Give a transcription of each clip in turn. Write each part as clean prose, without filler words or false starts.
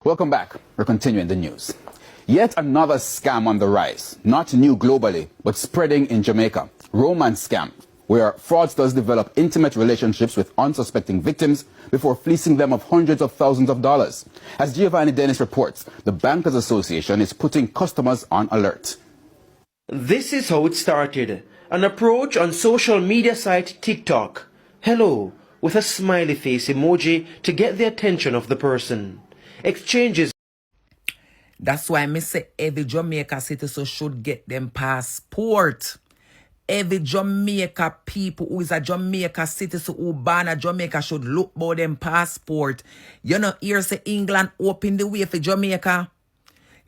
Welcome back. We're continuing the news. Yet another scam on the rise, not new globally, but spreading in Jamaica. Romance scam, where fraudsters develop intimate relationships with unsuspecting victims before fleecing them of hundreds of thousands of dollars. As Giovanni Dennis reports, the Bankers Association is putting customers on alert. This is how it started. An approach on social media site TikTok. Hello, with a smiley face emoji to get the attention of the person. Exchanges. That's why I say every Jamaica citizen should get them passport. Every Jamaica people who is a Jamaica citizen who born a Jamaica should look about them passport. You know, here say England open the way for Jamaica.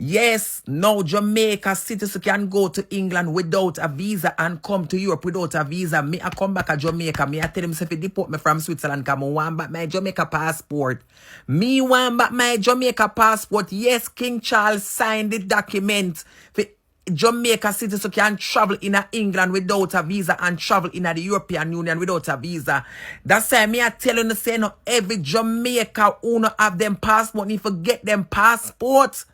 Yes, now Jamaica citizens can go to England without a visa and come to Europe without a visa. Me I come back to Jamaica. Me I tell them if they deport me from Switzerland, come on, want back my Jamaica passport. Me want back my Jamaica passport. Yes, King Charles signed the document for Jamaica citizens can travel in England without a visa and travel in the European Union without a visa. That's why me I tell you to say no every Jamaica who no have them passport need to get them passport.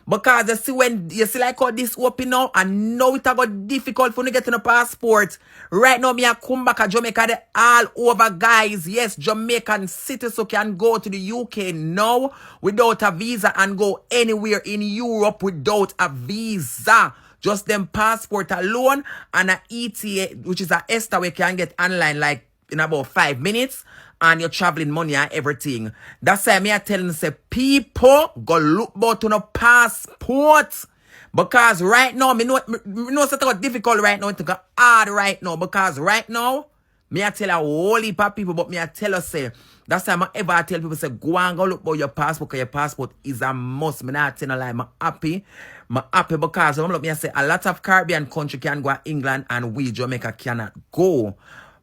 Because you see when you see like how this open now and now it got difficult for you to get a passport. Right now me I come back to Jamaica they all over guys. Yes, Jamaican citizens can go to the UK now without a visa and go anywhere in Europe without a visa. Just them passport alone and a ETA, which is a ESTA we can get online like in about 5 minutes. And you're traveling money and everything. That's why me I telling you, say, people go look about to no passport. Because right now, me know it's got difficult right now. It's got hard right now. Because right now, me I tell a whole heap of people, but me I tell you, say, that's why I ever tell people, say, go and go look about your passport, because your passport is a must. Me not tell you like, I'm happy. I'm happy because, look, me I say, a lot of Caribbean country can go to England and we, Jamaica, cannot go.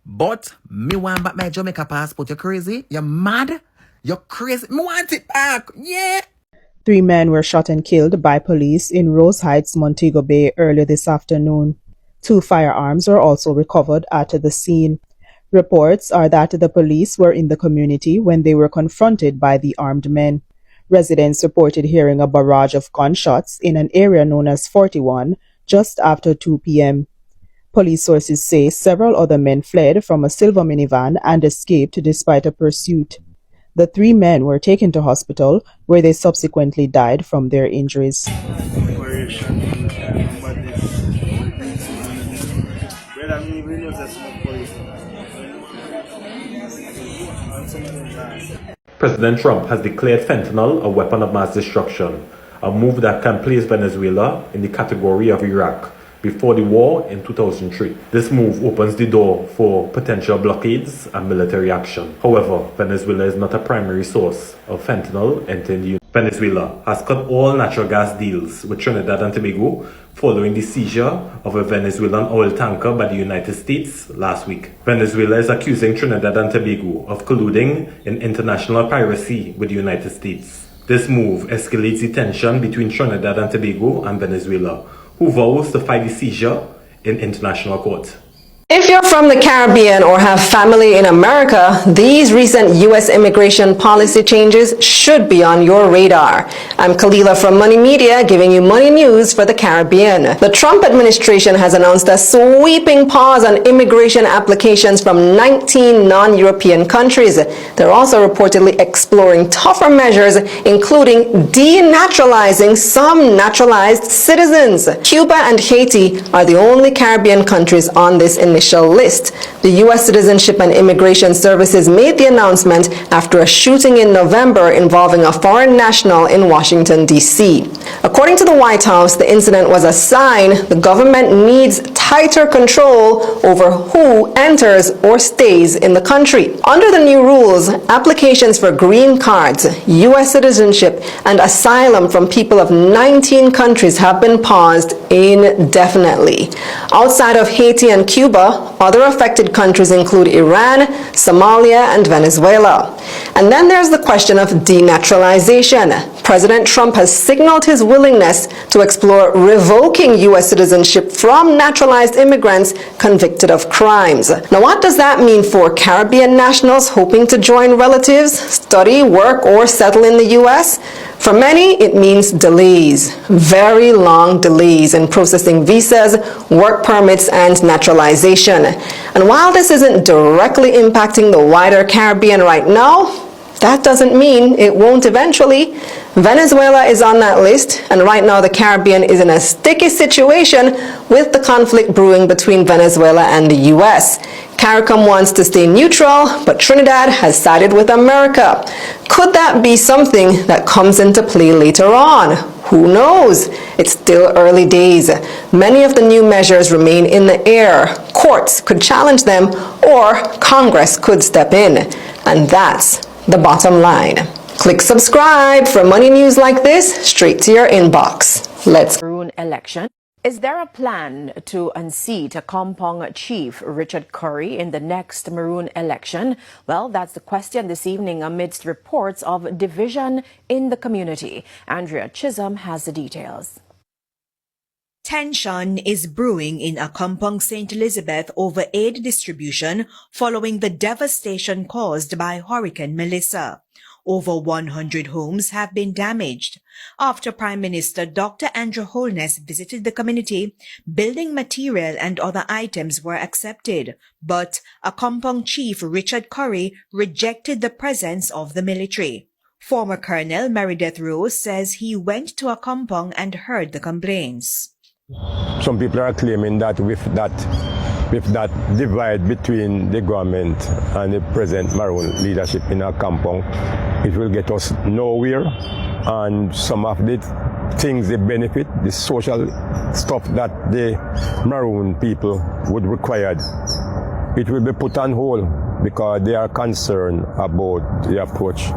But me want back my Jamaica passport. You crazy? You mad? You crazy? Me want it back. Yeah. 3 men were shot and killed by police in Rose Heights, Montego Bay earlier this afternoon. 2 firearms were also recovered at the scene. Reports are that the police were in the community when they were confronted by the armed men. Residents reported hearing a barrage of gunshots in an area known as 41 just after 2 p.m. Police sources say several other men fled from a silver minivan and escaped despite a pursuit. The 3 men were taken to hospital, where they subsequently died from their injuries. President Trump has declared fentanyl a weapon of mass destruction, a move that can place Venezuela in the category of Iraq before the war in 2003. This move opens the door for potential blockades and military action. However, Venezuela is not a primary source of fentanyl entering the Union. Venezuela has cut all natural gas deals with Trinidad and Tobago following the seizure of a Venezuelan oil tanker by the United States last week. Venezuela is accusing Trinidad and Tobago of colluding in international piracy with the United States. This move escalates the tension between Trinidad and Tobago and Venezuela, who vows to fight the seizure in international court. If you're from the Caribbean or have family in America, these recent U.S. immigration policy changes should be on your radar. I'm Kalila from Money Media, giving you money news for the Caribbean. The Trump administration has announced a sweeping pause on immigration applications from 19 non-European countries. They're also reportedly exploring tougher measures, including denaturalizing some naturalized citizens. Cuba and Haiti are the only Caribbean countries on this initial list. The U.S. Citizenship and Immigration Services made the announcement after a shooting in November involving a foreign national in Washington, D.C. According to the White House, the incident was a sign the government needs tighter control over who enters or stays in the country. Under the new rules, applications for green cards, U.S. citizenship, and asylum from people of 19 countries have been paused indefinitely. Outside of Haiti and Cuba, other affected countries include Iran, Somalia, and Venezuela. And then there's the question of denaturalization. President Trump has signaled his willingness to explore revoking U.S. citizenship from naturalized immigrants convicted of crimes. Now, what does that mean for Caribbean nationals hoping to join relatives, study, work, or settle in the U.S.? For many, it means delays, very long delays in processing visas, work permits, and naturalization. And while this isn't directly impacting the wider Caribbean right now, that doesn't mean it won't eventually. Venezuela is on that list, and right now the Caribbean is in a sticky situation with the conflict brewing between Venezuela and the U.S. CARICOM wants to stay neutral, but Trinidad has sided with America. Could that be something that comes into play later on? Who knows? It's still early days. Many of the new measures remain in the air. Courts could challenge them, or Congress could step in. And that's the bottom line. Click subscribe for money news like this straight to your inbox. Let's Maroon election. Is there a plan to unseat a Kampong chief, Richard Curry, in the next Maroon election? Well, that's the question this evening amidst reports of division in the community. Andrea Chisholm has the details. Tension is brewing in Akampong St. Elizabeth over aid distribution following the devastation caused by Hurricane Melissa. Over 100 homes have been damaged. After Prime Minister Dr. Andrew Holness visited the community, building material and other items were accepted, but Akampong Chief Richard Curry rejected the presence of the military. Former Colonel Meredith Rose says he went to Akampong and heard the complaints. Some people are claiming that with that divide between the government and the present Maroon leadership in our Kampong, it will get us nowhere. And some of the things they benefit, the social stuff that the Maroon people would require, it will be put on hold because they are concerned about the approach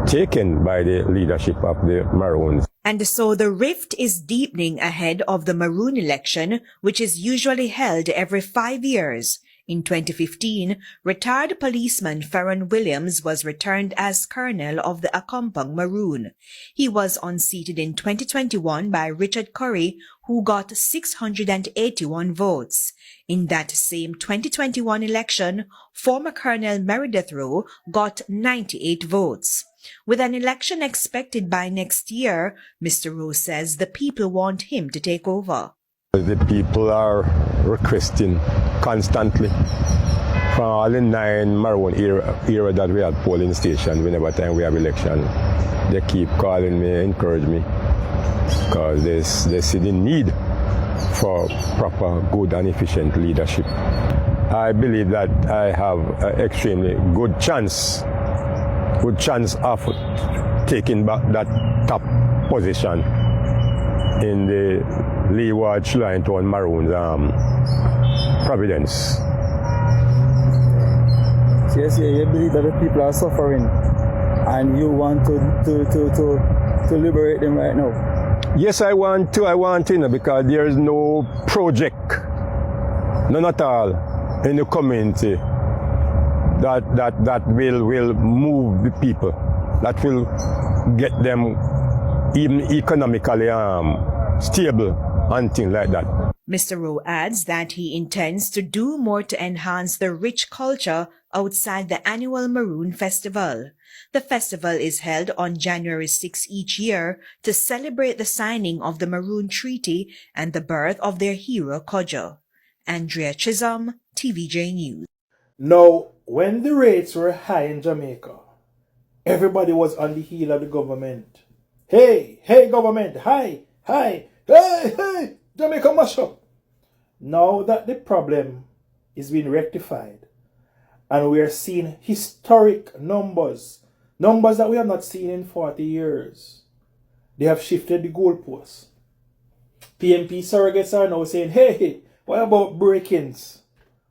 taken by the leadership of the Maroons. And so the rift is deepening ahead of the Maroon election, which is usually held every 5 years. In 2015, retired policeman Ferron Williams was returned as colonel of the Akampong Maroon. He was unseated in 2021 by Richard Curry, who got 681 votes. In that same 2021 election, former Colonel Meredith Rowe got 98 votes. With an election expected by next year, Mr. Rowe says the people want him to take over. The people are requesting constantly from all the 9 Maroon era that we have polling stations whenever time we have election. They keep calling me, encourage me, because they see the need for proper, good and efficient leadership. I believe that I have an extremely good chance of taking back that top position in the Leeward Shrine Town Maroon's Providence. Yes, you believe that the people are suffering and you want to liberate them right now? Yes, I want to, because there is no project, none at all, in the community that will move the people, that will get them even economically stable and things like that. Mr. Rowe adds that he intends to do more to enhance the rich culture outside the annual Maroon Festival. The festival is held on January 6 each year to celebrate the signing of the Maroon Treaty and the birth of their hero Kodjo. Andrea Chisholm, TVJ News. Now, when the rates were high in Jamaica, everybody was on the heel of the government. Hey, government, hey, Jamaica mash up. Now that the problem is being rectified, and we are seeing historic numbers that we have not seen in 40 years, they have shifted the goalposts. PMP surrogates are now saying, hey, what about break-ins?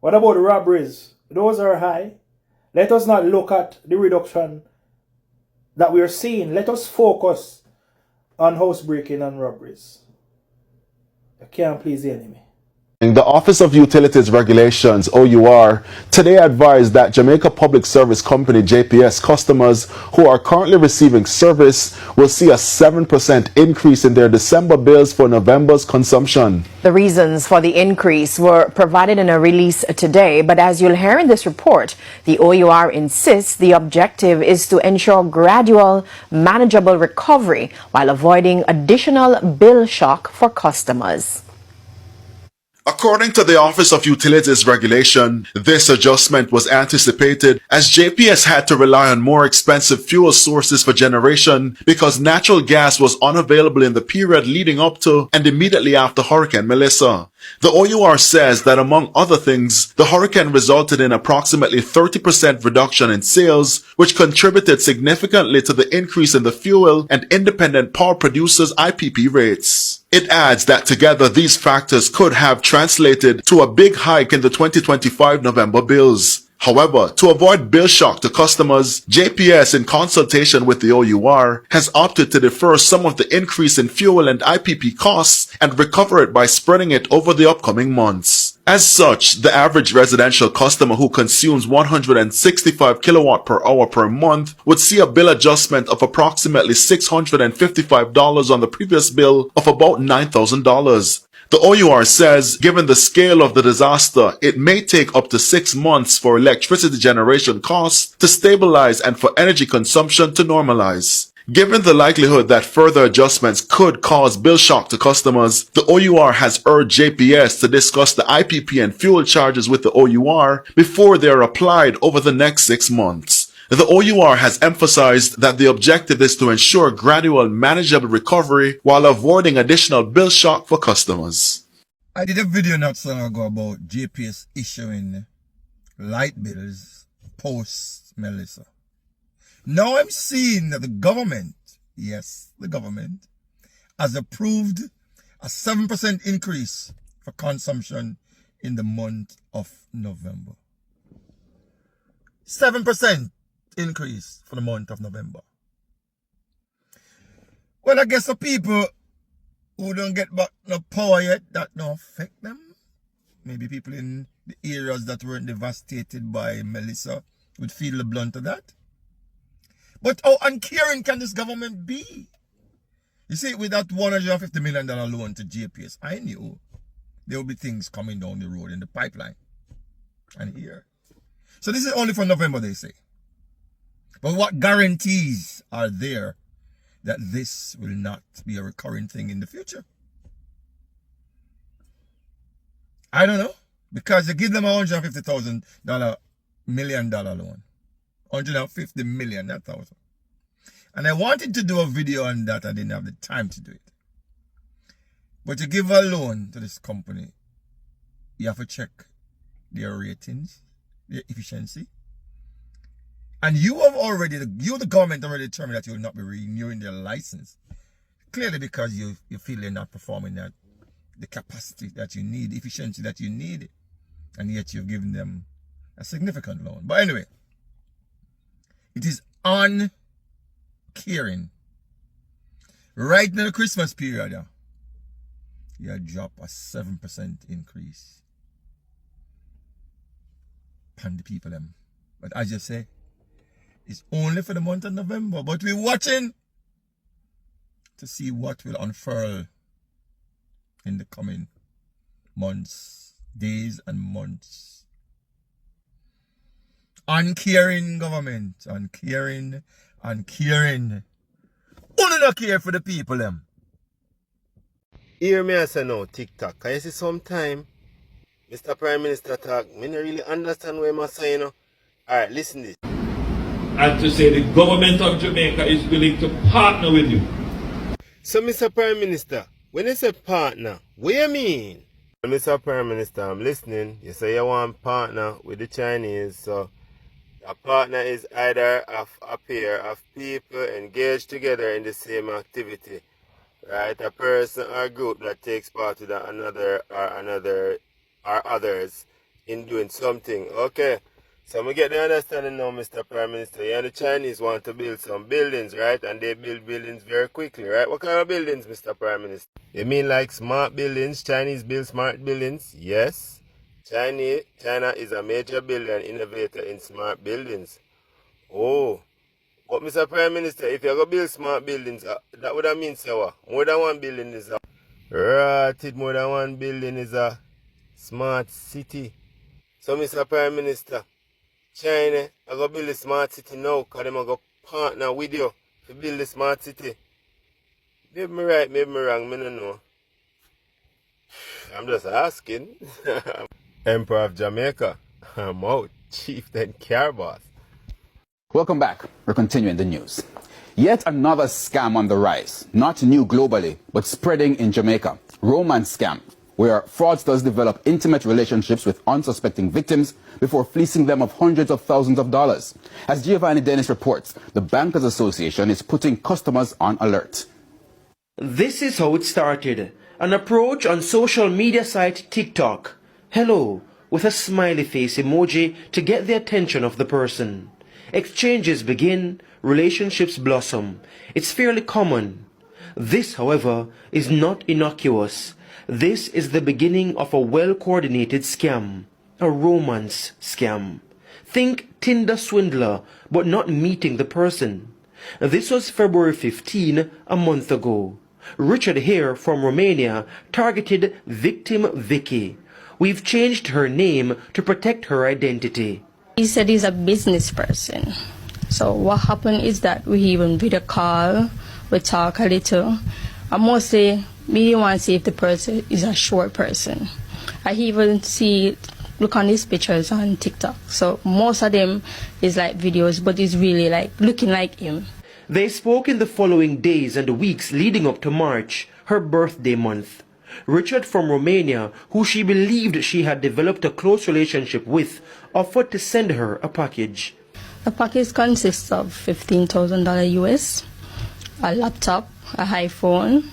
What about robberies? Those are high. Let us not look at the reduction that we are seeing. Let us focus on housebreaking and robberies. You can't please the enemy. The Office of Utilities Regulations, OUR, today advised that Jamaica Public Service Company, JPS, customers who are currently receiving service will see a 7% increase in their December bills for November's consumption. The reasons for the increase were provided in a release today, but as you'll hear in this report, the OUR insists the objective is to ensure gradual, manageable recovery while avoiding additional bill shock for customers. According to the Office of Utilities Regulation, this adjustment was anticipated as JPS had to rely on more expensive fuel sources for generation because natural gas was unavailable in the period leading up to and immediately after Hurricane Melissa. The OUR says that among other things, the hurricane resulted in approximately 30% reduction in sales, which contributed significantly to the increase in the fuel and independent power producers' IPP rates. It adds that together these factors could have translated to a big hike in the 2025 November bills. However, to avoid bill shock to customers, JPS, in consultation with the OUR, has opted to defer some of the increase in fuel and IPP costs and recover it by spreading it over the upcoming months. As such, the average residential customer who consumes 165 kilowatt per hour per month would see a bill adjustment of approximately $655 on the previous bill of about $9,000. The OUR says, given the scale of the disaster, it may take up to 6 months for electricity generation costs to stabilize and for energy consumption to normalize. Given the likelihood that further adjustments could cause bill shock to customers, the OUR has urged JPS to discuss the IPP and fuel charges with the OUR before they are applied over the next 6 months. The OUR has emphasized that the objective is to ensure gradual, manageable recovery while avoiding additional bill shock for customers. I did a video not so long ago about JPS issuing light bills post Melissa. Now I'm seeing that the government, yes, the government, has approved a 7% increase for consumption in the month of November. 7% increase for the month of November. Well, I guess the people who don't get back no power yet, that don't affect them. Maybe people in the areas that weren't devastated by Melissa would feel the blunt of that. But how uncaring can this government be? You see, with that $150 million loan to JPS, I knew there will be things coming down the road in the pipeline. And here. So this is only for November, they say. But what guarantees are there that this will not be a recurring thing in the future? I don't know. Because you give them a $150 million loan. $150 million, not thousand. And I wanted to do a video on that. I didn't have the time to do it. But to give a loan to this company, you have to check their ratings, their efficiency. And you have already, the government already determined that you will not be renewing their license. Clearly because you feel they're not performing at the capacity that you need, efficiency that you need. And yet you've given them a significant loan. But anyway, it is uncaring. Right in the Christmas period, you drop a 7% increase upon the people them. But as you say, it's only for the month of November. But we're watching to see what will unfurl in the coming months, days and months. Uncaring government, uncaring. Only not care for the people them. Hear me I say no, TikTok. Can you see sometime Mr. Prime Minister talk, I don't really understand what I'm saying, you know. Alright, listen this. And to say the government of Jamaica is willing to partner with you. So, Mr. Prime Minister, when you say partner, what do you mean? Mr. Prime Minister, I'm listening. You say you want partner with the Chinese, so a partner is either a pair of people engaged together in the same activity, right? A person or group that takes part with another or others in doing something. Okay, So we get the understanding now, Mr. Prime Minister, you and the Chinese want to build some buildings, right? And they build buildings very quickly, right? What kind of buildings, Mr. Prime Minister? You mean like smart buildings? Chinese build smart buildings? Yes. China is a major builder and innovator in smart buildings. Oh, but Mr. Prime Minister, if you're going to build smart buildings, that would mean, so more than one building is a... Right, more than one building is a smart city. So, Mr. Prime Minister, China, I go build a smart city now, because I'm going to partner with you to build a smart city. Maybe me right, maybe me wrong, I don't know. I'm just asking. Emperor of Jamaica, I'm out. Chieftain Car Boss. Welcome back. We're continuing the news. Yet another scam on the rise. Not new globally, but spreading in Jamaica. Romance scam, where fraudsters develop intimate relationships with unsuspecting victims before fleecing them of hundreds of thousands of dollars. As Giovanni Dennis reports, the Bankers Association is putting customers on alert. This is how it started. An approach on social media site TikTok. Hello, with a smiley face emoji to get the attention of the person. Exchanges begin, relationships blossom. It's fairly common. This, however, is not innocuous. This is the beginning of a well-coordinated scam, a romance scam. Think Tinder swindler, but not meeting the person. This was February 15, a month ago. Richard here from Romania targeted victim Vicky. We've changed her name to protect her identity. He said he's a business person. So what happened is that we even video call, we talk a little. And mostly, me didn't want to see if the person is a short person. I even look on his pictures on TikTok. So most of them is like videos, but it's really like looking like him. They spoke in the following days and weeks leading up to March, her birthday month. Richard from Romania, who she believed she had developed a close relationship with, offered to send her a package. The package consists of $15,000 US, a laptop, a iPhone,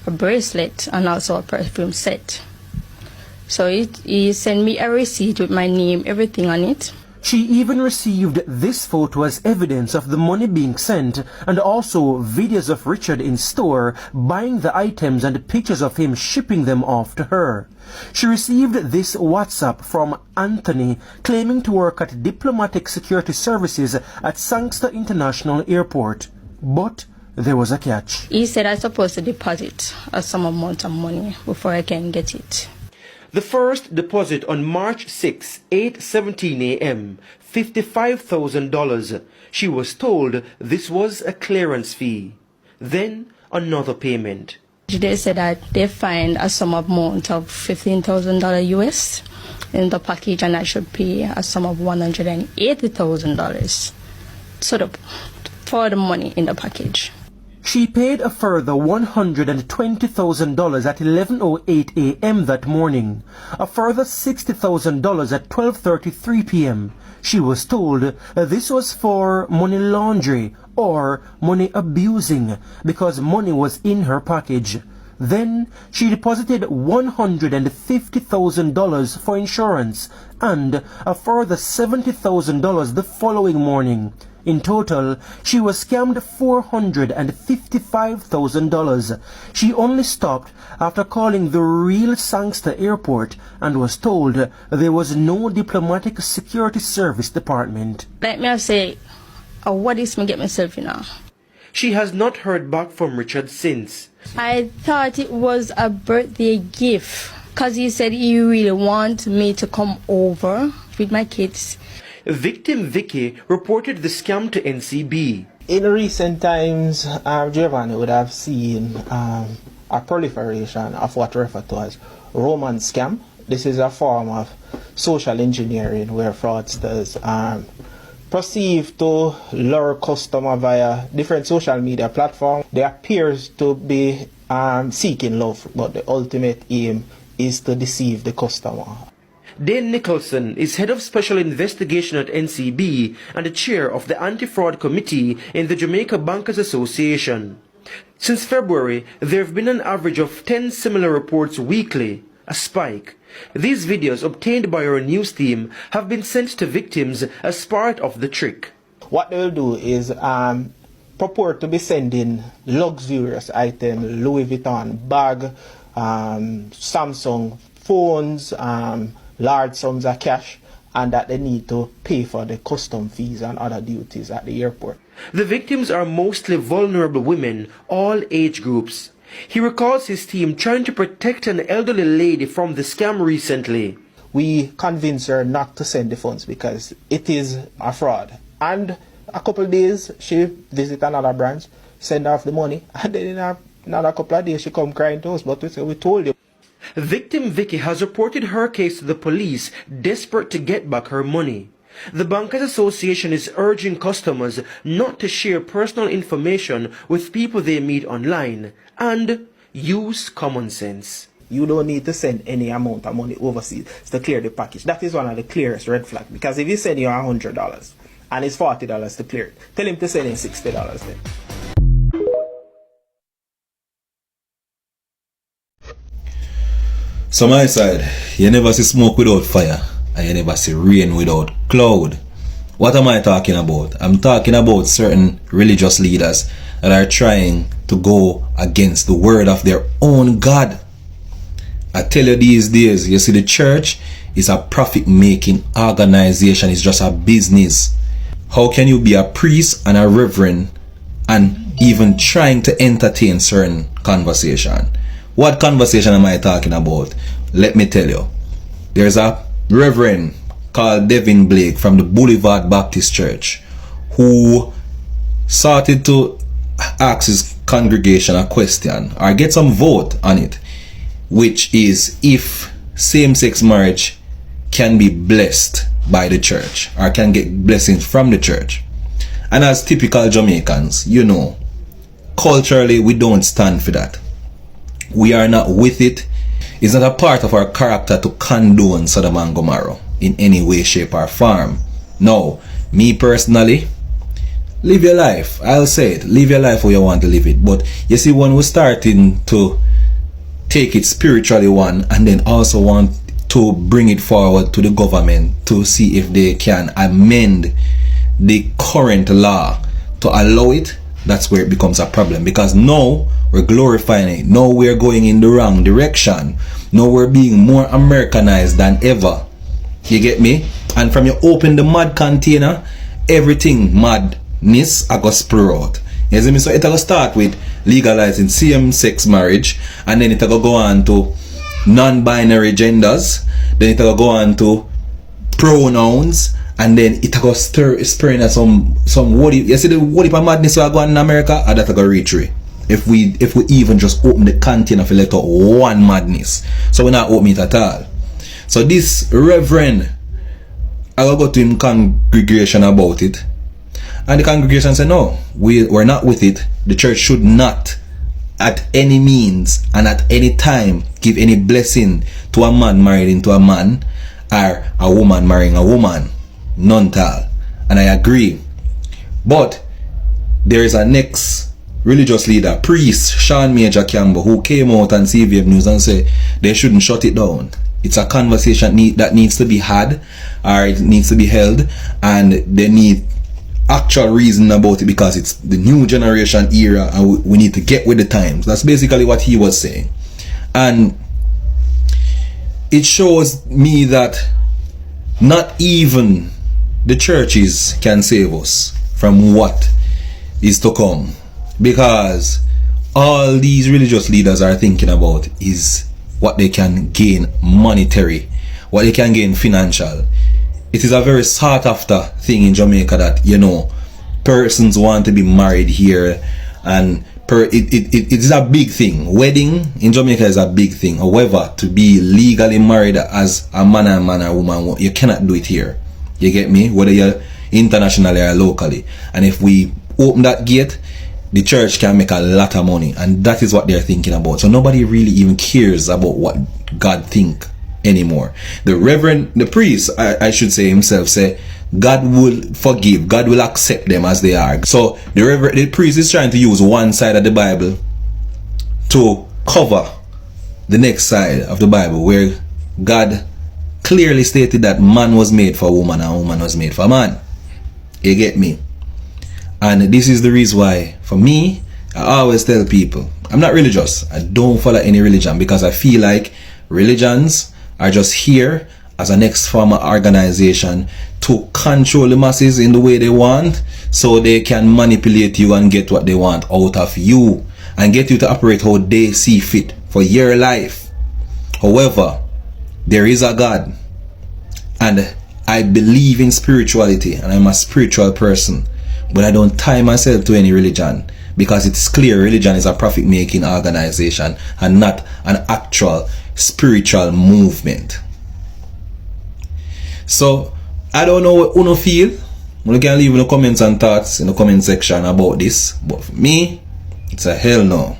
a bracelet, and also a perfume set. So he sent me a receipt with my name, everything on it. She even received this photo as evidence of the money being sent, and also videos of Richard in store buying the items and pictures of him shipping them off to her. She received this WhatsApp from Anthony claiming to work at Diplomatic Security Services at Sangster International Airport. But there was a catch. He said I'm supposed to deposit a some amount of money before I can get it. The first deposit on March 6, 8:17 a.m., $55,000. She was told this was a clearance fee. Then another payment. They said that they find a sum amount of $15,000 US in the package, and I should pay a sum of $180,000 for the money in the package. She paid a further $120,000 at 11:08 a.m. that morning, a further $60,000 at 12:33 p.m. She was told this was for money laundry or money abusing because money was in her package. Then she deposited $150,000 for insurance and a further $70,000 the following morning. In total, she was scammed $455,000. She only stopped after calling the real Sangster Airport and was told there was no diplomatic security service department. Let me say, what is me get myself in now? She has not heard back from Richard since. I thought it was a birthday gift because he said he really want me to come over with my kids. Victim Vicky reported the scam to NCB. In recent times, Giovanni would have seen a proliferation of what referred to as romance scam. This is a form of social engineering where fraudsters perceive to lure customer via different social media platforms. They appear to be seeking love, but the ultimate aim is to deceive the customer. Dane Nicholson is head of special investigation at NCB and the chair of the anti-fraud committee in the Jamaica Bankers Association. Since February, there have been an average of 10 similar reports weekly, a spike. These videos obtained by our news team have been sent to victims as part of the trick. What they will do is purport to be sending luxurious items, Louis Vuitton bag, Samsung phones, large sums of cash, and that they need to pay for the custom fees and other duties at the airport. The victims are mostly vulnerable women, all age groups. He recalls his team trying to protect an elderly lady from the scam recently. We convinced her not to send the funds because it is a fraud. And a couple of days, she visited another branch, send off the money, and then in another couple of days, she come crying to us, but we said, we told you. Victim Vicky has reported her case to the police, desperate to get back her money. The Bankers Association is urging customers not to share personal information with people they meet online and use common sense. You don't need to send any amount of money overseas to clear the package. That is one of the clearest red flags, because if you send you $100 and it's $40 to clear it, tell him to send in $60 then. So my side, you never see smoke without fire, and you never see rain without cloud. What am I talking about? I'm talking about certain religious leaders that are trying to go against the word of their own God. I tell you, these days, you see, the church is a profit-making organization. It's just a business. How can you be a priest and a reverend and even trying to entertain certain conversation? What conversation am I talking about? Let me tell you. There's a reverend called Devin Blake from the Boulevard Baptist Church who started to ask his congregation a question or get some vote on it, which is if same-sex marriage can be blessed by the church or can get blessings from the church. And as typical Jamaicans, you know, culturally we don't stand for that. We are not with it. It's not a part of our character to condone Sodom and Gomorrah in any way, shape or form. No, me personally, live your life. I'll say it. Live your life how you want to live it. But you see, when we're starting to take it spiritually one and then also want to bring it forward to the government to see if they can amend the current law to allow it, that's where it becomes a problem, because now we're glorifying it. Now we're going in the wrong direction. Now we're being more Americanized than ever. You get me? And from you open the mad container, everything madness I got sprout. You see me? So it'll start with legalizing same-sex marriage, and then it'll go on to non-binary genders, then it'll go on to pronouns, and then it'll go spurring at some what if, you see the what if a madness will go on in America, and that'll go retreat. If we even just open the container for let out one madness. So we're not opening it at all. So this reverend, I will go to him congregation about it, and the congregation said no, we're not with it. The church should not at any means and at any time give any blessing to a man married into a man or a woman marrying a woman. None at all. And I agree. But there is a next religious leader, priest Sean Major Campbell, who came out on CVM News and said they shouldn't shut it down. It's a conversation that needs to be had, or it needs to be held, and they need actual reason about it, because it's the new generation era and we need to get with the times. That's basically what he was saying. And it shows me that not even the churches can save us from what is to come, because all these religious leaders are thinking about is what they can gain monetary, what they can gain financial. It is a very sought after thing in Jamaica that, you know, persons want to be married here, and it is a big thing. Wedding in Jamaica is a big thing. However, to be legally married as a man and man or woman, you cannot do it here. You get me? Whether you're internationally or locally. And if we open that gate, the church can make a lot of money, and that is what they're thinking about. So nobody really even cares about what God think anymore. The reverend, the priest, I should say himself, say God will forgive, God will accept them as they are. So the priest is trying to use one side of the Bible to cover the next side of the Bible where God clearly stated that man was made for woman and woman was made for man. You get me? And this is the reason why, for me, I always tell people, I'm not religious. I don't follow any religion because I feel like religions are just here as a next form of organization to control the masses in the way they want so they can manipulate you and get what they want out of you and get you to operate how they see fit for your life. However, there is a God and I believe in spirituality and I'm a spiritual person, but I don't tie myself to any religion because it's clear religion is a profit making organization and not an actual spiritual movement. So I don't know what Uno feel. You can leave in the comments and thoughts in the comment section about this, but for me it's a hell no.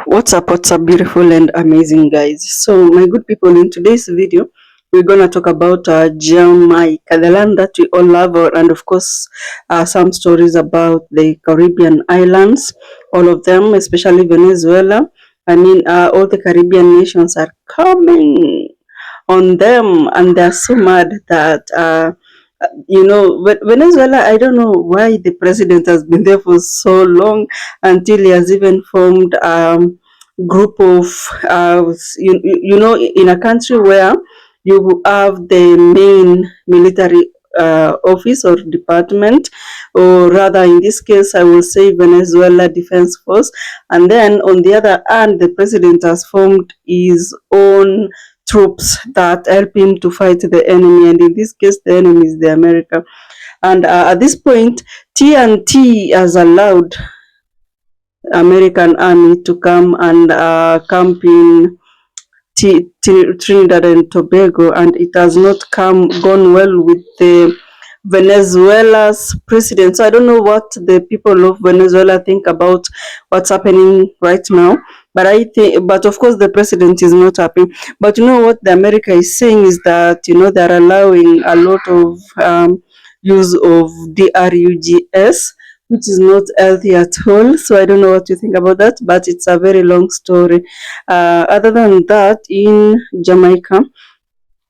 What's up, beautiful and amazing guys. So my good people, in today's video we're gonna talk about Jamaica, the land that we all love, and of course some stories about the Caribbean islands, all of them, especially Venezuela. I mean, all the Caribbean nations are coming on them and they're so mad that Venezuela, I don't know why the president has been there for so long until he has even formed group of in a country where you have the main military office or department, or rather in this case I will say Venezuela Defense Force, and then on the other hand the president has formed his own troops that help him to fight the enemy, and in this case the enemy is the America. And at this point TNT has allowed American army to come and camp in Trinidad and Tobago, and it has not gone well with the Venezuela's president. So I don't know what the people of Venezuela think about what's happening right now, but of course the president is not happy. But you know what the America is saying is that they're allowing a lot of use of drugs, which is not healthy at all. So I don't know what you think about that, but it's a very long story. Other than that, in Jamaica,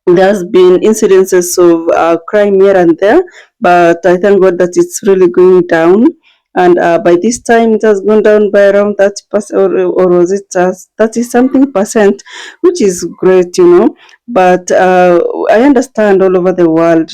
there's been incidences of crime here and there, but I thank God that it's really going down. And by this time, it has gone down by around 30%, or was it 30 something percent, which is great, But I understand all over the world,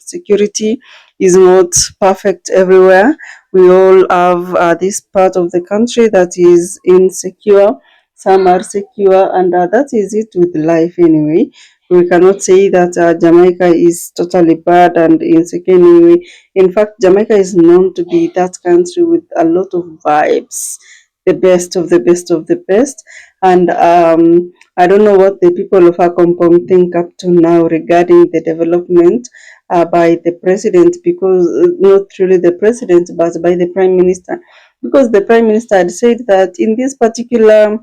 security is not perfect everywhere. We all have this part of the country that is insecure. Some are secure, and that is it with life anyway. We cannot say that Jamaica is totally bad and insecure anyway. In fact, Jamaica is known to be that country with a lot of vibes, the best of the best of the best. And I don't know what the people of Akompong think up to now regarding the development by the president, because not really the president, but by the prime minister, because the prime minister had said that in this particular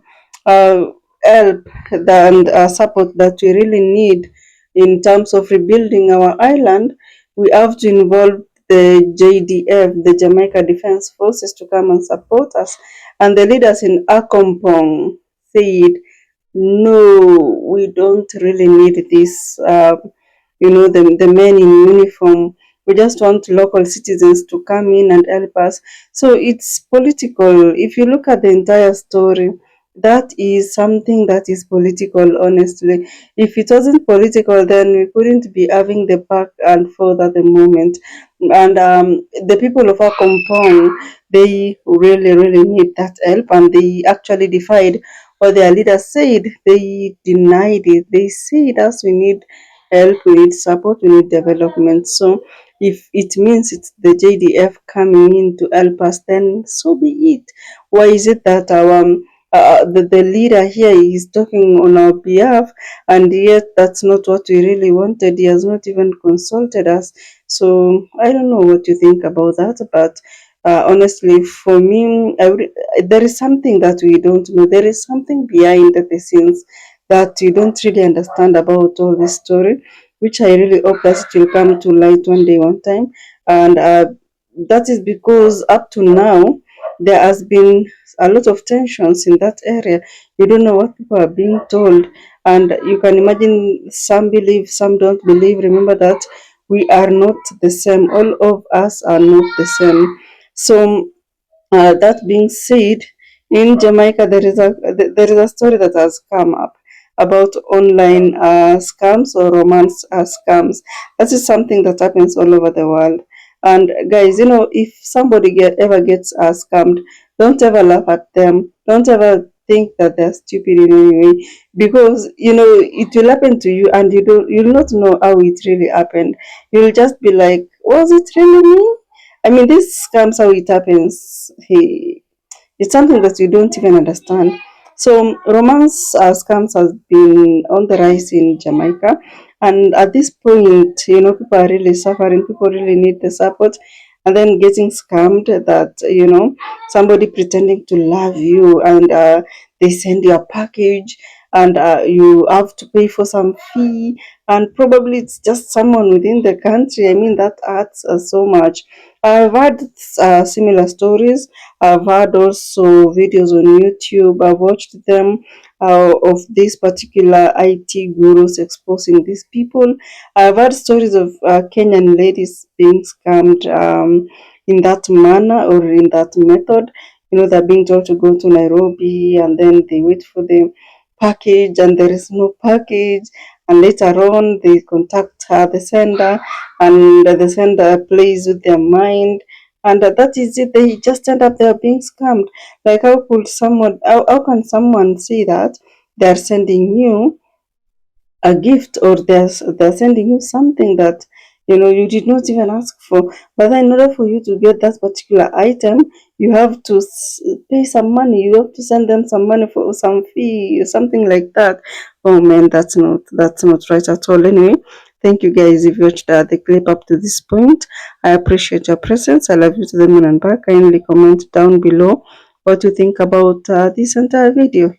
help and support that we really need in terms of rebuilding our island, we have to involve the JDF, the Jamaica Defense Forces, to come and support us. And the leaders in Akompong said, no, we don't really need this, the men in uniform. We just want local citizens to come in and help us. So it's political. If you look at the entire story, that is something that is political, honestly. If it wasn't political, then we couldn't be having the back and forth at the moment. And the people of our compound, they really, really need that help, and they actually defied what their leaders said. They denied it. They said, as we need help, we need support, we need development. So if it means it's the JDF coming in to help us, then so be it. Why is it that the leader here is talking on our behalf, and yet that's not what we really wanted? He has not even consulted us. So I don't know what you think about that, but honestly, for me, there is something that we don't know. There is something behind the scenes that you don't really understand about all this story, which I really hope that it will come to light one day, one time. And that is because up to now, there has been a lot of tensions in that area. You don't know what people are being told, and you can imagine some believe, some don't believe. Remember that we are not the same. All of us are not the same. So that being said, in Jamaica there is a story that has come up about online scams or romance scams. That is something that happens all over the world. And guys, if somebody ever gets scammed, don't ever laugh at them. Don't ever think that they're stupid in any way, because it will happen to you, and you'll not know how it really happened. You'll just be like, was it really me? I mean, this scams, how it happens. It's something that you don't even understand. So romance scams has been on the rise in Jamaica, and at this point, people are really suffering. People really need the support, and then getting scammed. That somebody pretending to love you, and they send you a package, and you have to pay for some fee, and probably it's just someone within the country. I mean, that hurts so much. I've had similar stories. I've had also videos on YouTube. I've watched them of these particular IT gurus exposing these people. I've heard stories of Kenyan ladies being scammed in that manner or in that method. They're being told to go to Nairobi, and then they wait for the package, and there is no package. And later on, they contact the sender, and the sender plays with their mind, and that is it. They just end up there being scammed. Like, how can someone say that they're sending you a gift, or they're sending you something that you did not even ask for? But then in order for you to get that particular item, you have to pay some money. You have to send them some money for some fee or something like that. Oh man, that's not right at all. Anyway, thank you guys if you watched the clip up to this point. I appreciate your presence. I love you to the moon and back. Kindly comment down below what you think about this entire video.